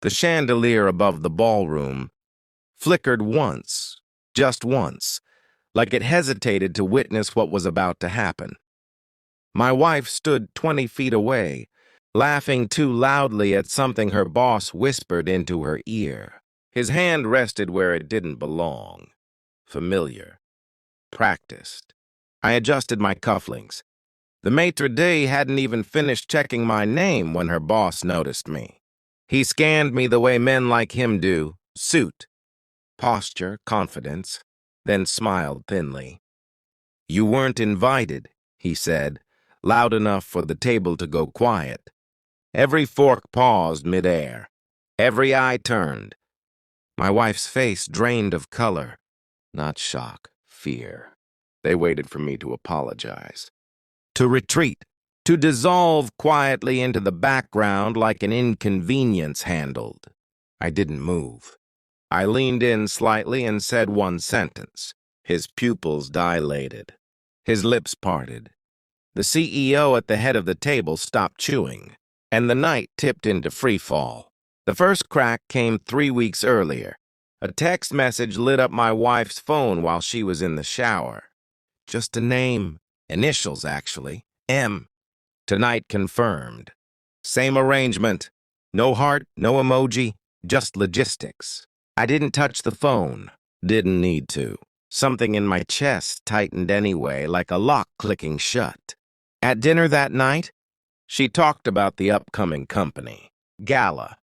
The chandelier above the ballroom flickered once, just once, like it hesitated to witness what was about to happen. My wife stood 20 feet away, laughing too loudly at something her boss whispered into her ear. His hand rested where it didn't belong. Familiar. Practiced. I adjusted my cufflinks. The maitre d' hadn't even finished checking my name when her boss noticed me. He scanned me the way men like him do, suit, posture, confidence, then smiled thinly. "You weren't invited," he said, loud enough for the table to go quiet. Every fork paused midair. Every eye turned. My wife's face drained of color. Not shock, fear. They waited for me to apologize. To retreat. To dissolve quietly into the background like an inconvenience handled. I didn't move. I leaned in slightly and said one sentence. His pupils dilated. His lips parted. The CEO at the head of the table stopped chewing, and the night tipped into freefall. The first crack came 3 weeks earlier. A text message lit up my wife's phone while she was in the shower. Just a name. Initials, actually. M. Tonight confirmed. Same arrangement. No heart, no emoji, just logistics. I didn't touch the phone. Didn't need to. Something in my chest tightened anyway, like a lock clicking shut. At dinner that night, she talked about the upcoming company. Gala.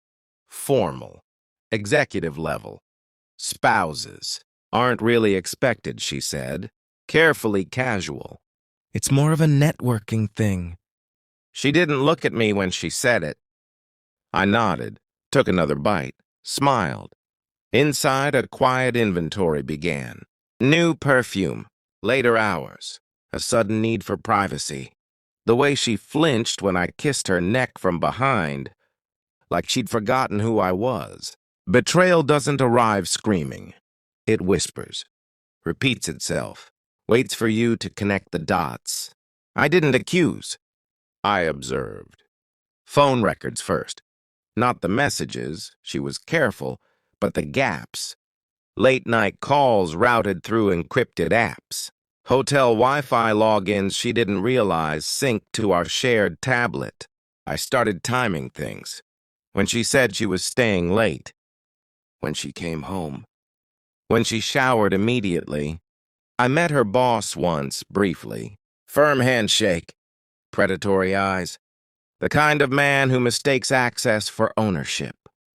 Formal. Executive level. Spouses. Aren't really expected, she said. Carefully casual. It's more of a networking thing. She didn't look at me when she said it. I nodded, took another bite, smiled. Inside, a quiet inventory began. New perfume, later hours, a sudden need for privacy. The way she flinched when I kissed her neck from behind, like she'd forgotten who I was. Betrayal doesn't arrive screaming. It whispers, repeats itself, waits for you to connect the dots. I didn't accuse. I observed. Phone records first. Not the messages, she was careful, but the gaps. Late-night calls routed through encrypted apps. Hotel Wi-Fi logins she didn't realize synced to our shared tablet. I started timing things. When she said she was staying late. When she came home. When she showered immediately. I met her boss once, briefly. Firm handshake. Predatory eyes. The kind of man who mistakes access for ownership.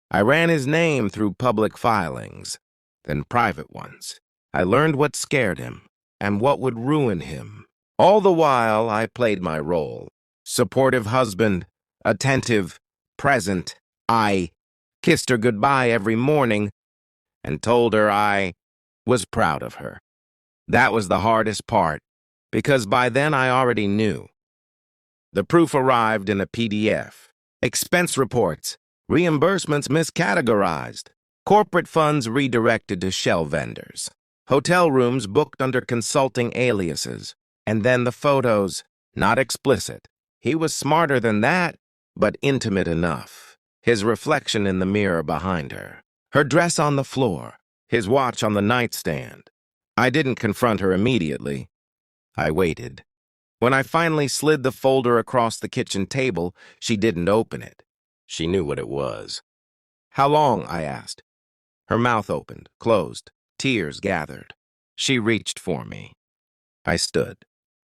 I ran his name through public filings, then private ones. I learned what scared him and what would ruin him. All the while, I played my role. Supportive husband, attentive, present. I kissed her goodbye every morning and told her I was proud of her. That was the hardest part, because by then I already knew. The proof arrived in a PDF. Expense reports, reimbursements miscategorized, corporate funds redirected to shell vendors, hotel rooms booked under consulting aliases, and then the photos, not explicit. He was smarter than that, but intimate enough. His reflection in the mirror behind her, her dress on the floor, his watch on the nightstand. I didn't confront her immediately. I waited. When I finally slid the folder across the kitchen table, she didn't open it. She knew what it was. "How long?" I asked. Her mouth opened, closed, tears gathered. She reached for me. I stood.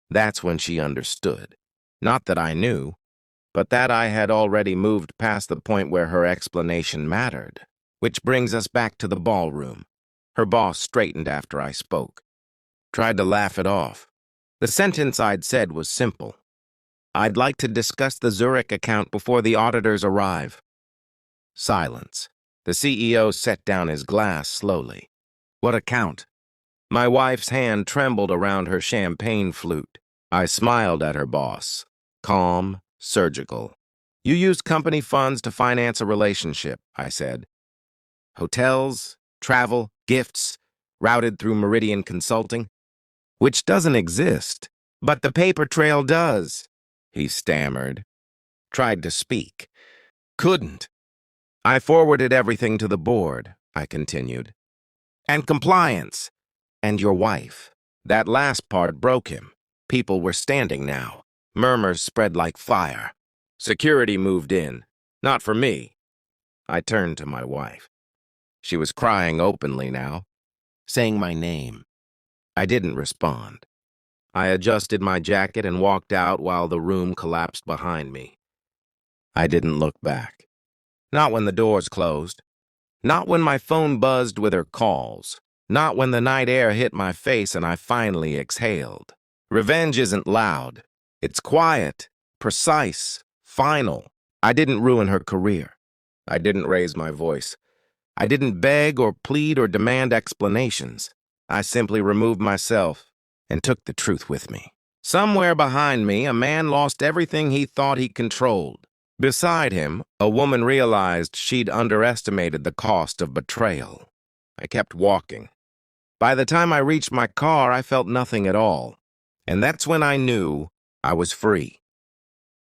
That's when she understood. Not that I knew, but that I had already moved past the point where her explanation mattered. Which brings us back to the ballroom. Her boss straightened after I spoke. Tried to laugh it off. The sentence I'd said was simple. "I'd like to discuss the Zurich account before the auditors arrive." Silence. The CEO set down his glass slowly. "What account?" My wife's hand trembled around her champagne flute. I smiled at her boss. Calm, surgical. "You used company funds to finance a relationship," I said. "Hotels, travel, gifts, routed through Meridian Consulting." "Which doesn't exist, but the paper trail does," he stammered. Tried to speak. Couldn't. I forwarded everything to the board, I continued. And compliance. And your wife. That last part broke him. People were standing now. Murmurs spread like fire. Security moved in. Not for me. I turned to my wife. She was crying openly now, saying my name. I didn't respond. I adjusted my jacket and walked out while the room collapsed behind me. I didn't look back. Not when the doors closed. Not when my phone buzzed with her calls. Not when the night air hit my face and I finally exhaled. Revenge isn't loud. It's quiet, precise, final. I didn't ruin her career. I didn't raise my voice. I didn't beg or plead or demand explanations. I simply removed myself and took the truth with me. Somewhere behind me, a man lost everything he thought he controlled. Beside him, a woman realized she'd underestimated the cost of betrayal. I kept walking. By the time I reached my car, I felt nothing at all. And that's when I knew I was free.